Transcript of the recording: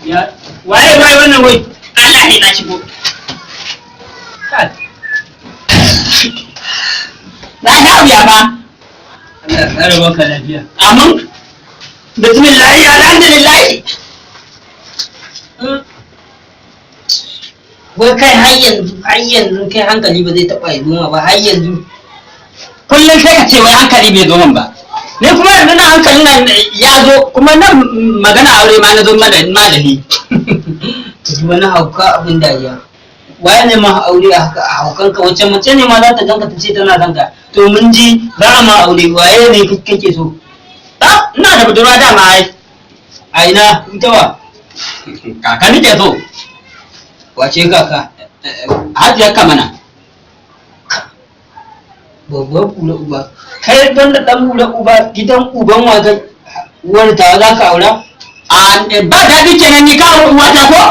Ya waye wannan wai? Allah ne na shigo. Na sha wuya ba. Allah ya tsare maka lafiya. Amin. Bismillah alhamdulillah. Wai kai har yanzu kai hankali ba zai taɓa yi noma ba har yanzu. Kullum sai ka ce wai hankali bai zo min ba. Ni kuma yanzu na hankalin nan ya zo kuma nan magana aure ma na zo madani. Wani hauka abin dariya. Waye ne ma aure a haukanka wacce mace ne ma za ta ganka ta ce tana ganka. To mun ji za a ma aure waye ne kake so? Ina da budurwa dama ai. A ina ita wa? Kaka nake so. Wace kaka? Hajiyar ka mana. Babbar kula uba. Kai don da ɗan kula uba gidan uban wata uwar ta za ka aura? Ba daɗi kenan ni ka uwata ko?